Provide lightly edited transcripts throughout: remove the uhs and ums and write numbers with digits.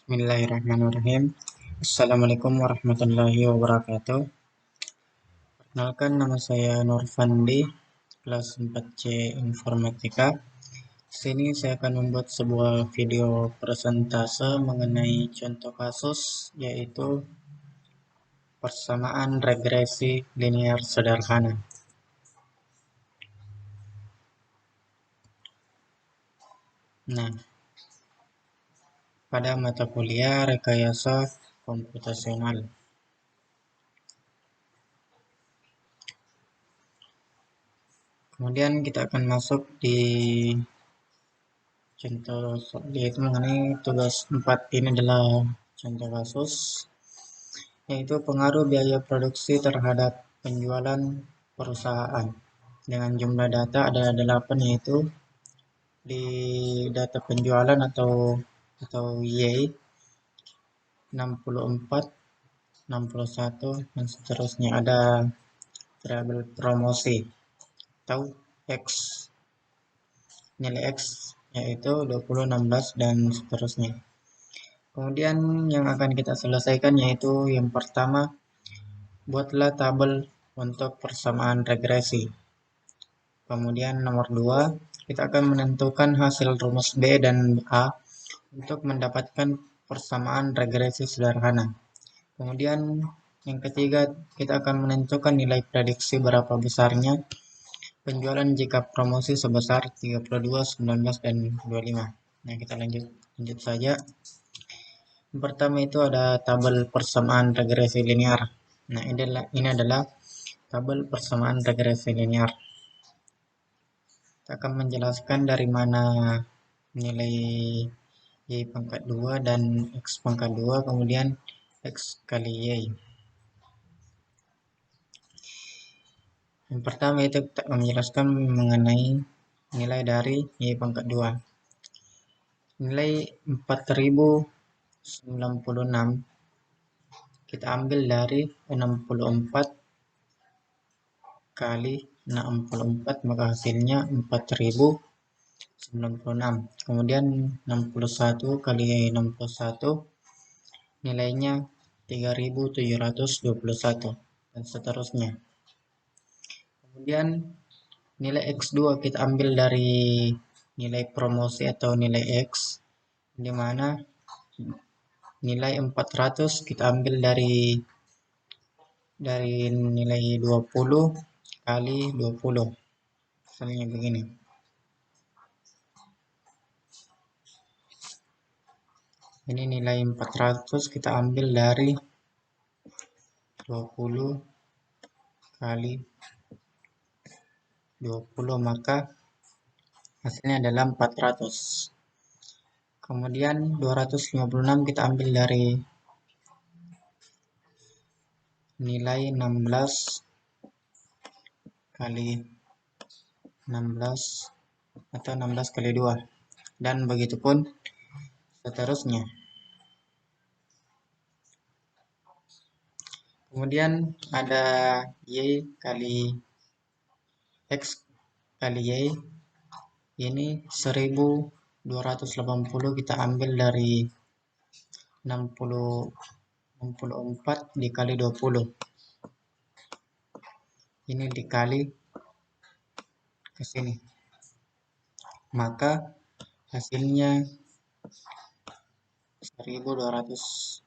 Bismillahirrahmanirrahim. Assalamualaikum warahmatullahi wabarakatuh. Perkenalkan, nama saya Nur Fandi, kelas 4C Informatika. Di sini saya akan membuat sebuah video presentase mengenai contoh kasus, yaitu persamaan regresi linear sederhana. Nah, pada mata kuliah rekayasa komputasional. Kemudian kita akan masuk di contoh, yaitu mengenai tugas 4 ini adalah contoh kasus, yaitu pengaruh biaya produksi terhadap penjualan perusahaan. Dengan jumlah data ada 8, yaitu di data penjualan atau Y 64, 61 dan seterusnya. Ada variabel promosi atau X, nilai X yaitu 20, 16 dan seterusnya. Kemudian yang akan kita selesaikan yaitu yang pertama, buatlah tabel untuk persamaan regresi. Kemudian nomor 2, kita akan menentukan hasil rumus B dan A untuk mendapatkan persamaan regresi sederhana. Kemudian yang ketiga, kita akan menentukan nilai prediksi berapa besarnya penjualan jika promosi sebesar 32, 19 dan 25. Nah, kita lanjut saja. Yang pertama itu ada tabel persamaan regresi linear. Nah, ini adalah tabel persamaan regresi linear. Kita akan menjelaskan dari mana nilai Y pangkat 2 dan X pangkat 2, kemudian X kali Y. Yang pertama itu kita menjelaskan mengenai nilai dari Y pangkat 2. Nilai 4096 kita ambil dari 64 kali 64, maka hasilnya 4096. Kemudian 61 kali 61 nilainya 3721 dan seterusnya. Kemudian nilai X2 kita ambil dari nilai promosi atau nilai X, di mana nilai 400 kita ambil dari nilai 20 kali 20. Misalnya begini. Ini nilai 400 kita ambil dari 20 kali 20, maka hasilnya adalah 400. Kemudian 256 kita ambil dari nilai 16 kali 16 atau 16 kali 2, dan begitu pun seterusnya. Kemudian ada Y kali X kali Y, ini 1280 kita ambil dari 64 dikali 20. Ini dikali ke sini, maka hasilnya 1280,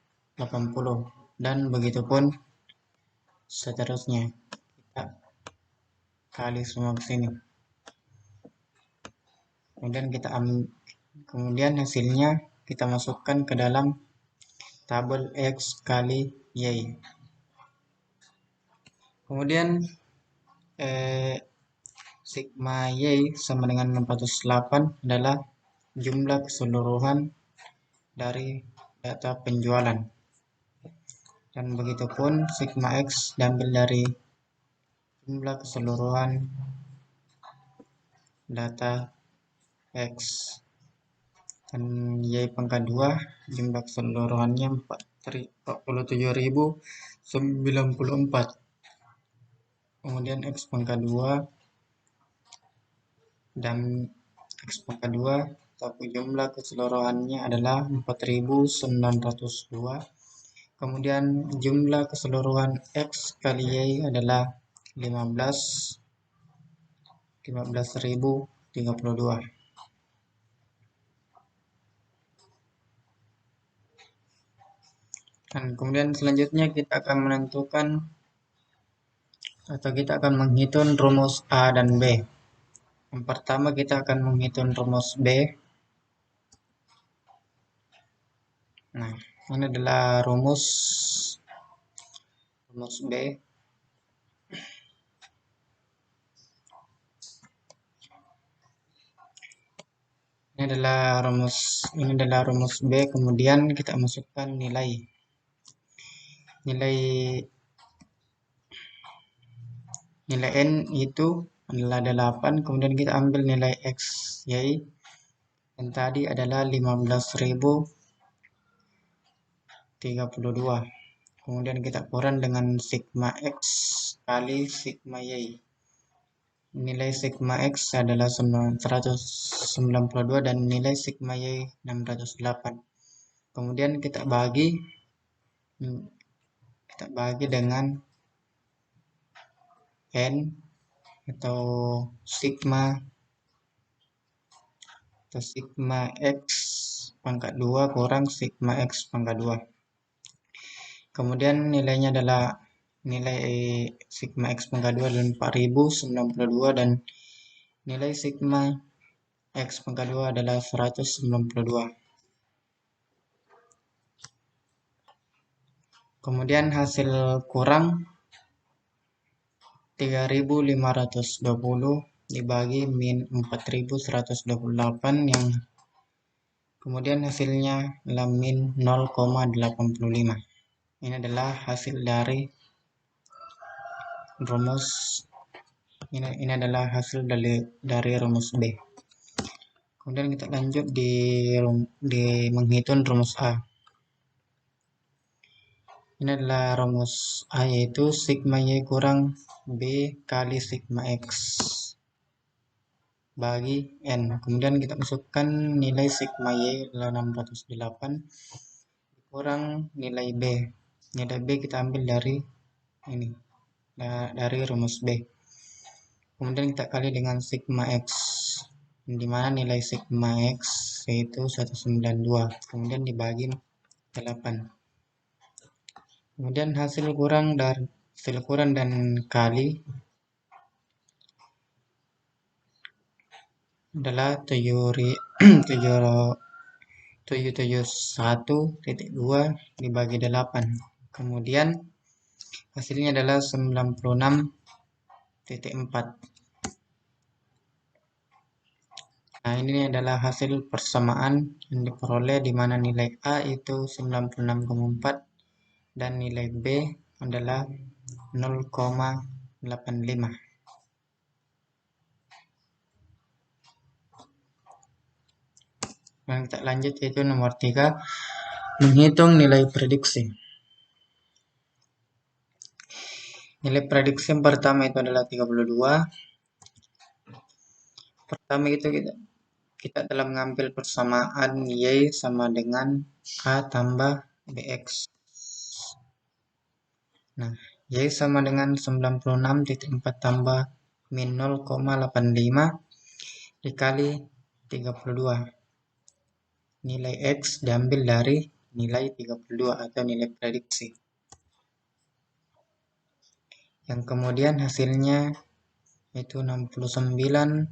dan begitu pun seterusnya. Kita kali semua ke sini. Kemudian hasilnya kita masukkan ke dalam tabel X kali Y. Kemudian sigma Y sama dengan 408 adalah jumlah keseluruhan dari data penjualan. Dan begitupun sigma X diambil dari jumlah keseluruhan data X. Dan Y pangkat 2 jumlah keseluruhannya 47.094. Kemudian X pangkat 2 dan X pangkat 2 tapi jumlah keseluruhannya adalah 4.902. Kemudian jumlah keseluruhan X kali Y adalah 15.032. Dan kemudian selanjutnya kita akan menentukan atau kita akan menghitung rumus A dan B. Yang pertama kita akan menghitung rumus B. Nah, ini adalah rumus B. Ini adalah rumus B. Kemudian kita masukkan nilai N itu adalah 8, kemudian kita ambil nilai X, Y yang tadi adalah 15.032. Kemudian kita kurang dengan sigma X kali sigma Y. Nilai sigma X adalah 192 dan nilai sigma Y 608. Kemudian kita bagi dengan N atau sigma X pangkat 2 kurang sigma X pangkat 2. Kemudian nilainya adalah nilai sigma X pangkat 2 adalah 4.092 dan nilai sigma X pangkat 2 adalah 192. Kemudian hasil kurang 3.520 dibagi min 4.128 yang kemudian hasilnya adalah min 0,85. Ini adalah hasil dari rumus ini adalah hasil dari rumus B. Kemudian kita lanjut di menghitung rumus A. Ini adalah rumus A, yaitu sigma Y kurang B kali sigma X bagi N. Kemudian kita masukkan nilai sigma Y adalah 608 kurang nilai B. Nilai B kita ambil dari ini, dari rumus B. Kemudian kita kali dengan sigma X, di mana nilai sigma X yaitu 192. Kemudian dibagi 8. Kemudian hasil kurang dan kali adalah 771.2 dibagi 8. Kemudian hasilnya adalah 96.4. Nah, ini adalah hasil persamaan yang diperoleh di mana nilai A itu 96,4 dan nilai B adalah 0,85. Dan kita lanjut, yaitu nomor 3, menghitung nilai prediksi. Nilai prediksi yang pertama itu adalah 32. Pertama itu kita telah mengambil persamaan Y sama dengan A tambah BX. Nah, Y sama dengan 96.4 tambah min 0,85 dikali 32. Nilai X diambil dari nilai 32 atau nilai prediksi. Yang kemudian hasilnya itu 69.2.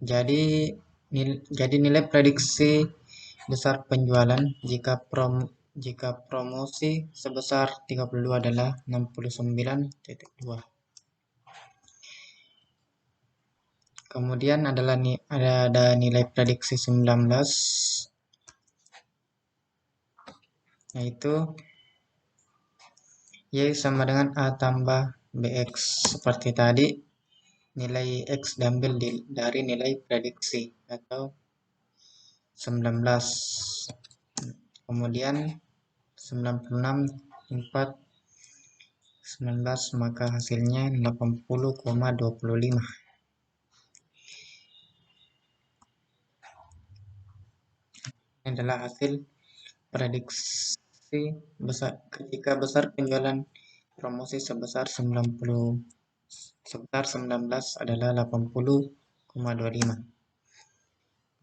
Jadi nilai prediksi besar penjualan jika promosi sebesar 32 adalah 69.2. Kemudian ada nilai prediksi 19, yaitu Y sama dengan A tambah BX. Seperti tadi, nilai X diambil dari nilai prediksi atau 19. Kemudian 96,4 19, maka hasilnya 80,25. Ini adalah hasil prediksi besar ketika besar penjualan promosi sebesar 19 adalah 80,25.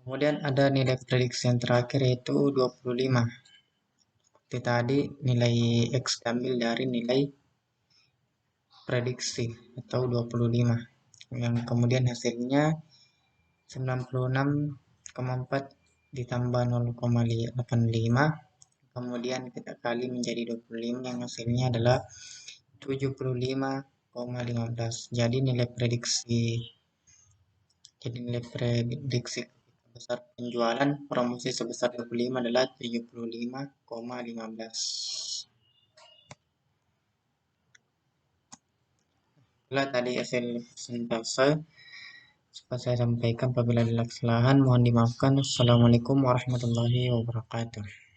Kemudian ada nilai prediksi yang terakhir yaitu 25. Seperti tadi nilai X diambil dari nilai prediksi atau 25 yang kemudian hasilnya 96,4 ditambah 0,85, kemudian kita kali menjadi 25 yang hasilnya adalah 75,15. Jadi nilai prediksi besar penjualan promosi sebesar 25 adalah 75,15. Itulah tadi hasil persentase sempat saya sampaikan. Apabila ada kesalahan mohon dimaafkan. Assalamualaikum warahmatullahi wabarakatuh.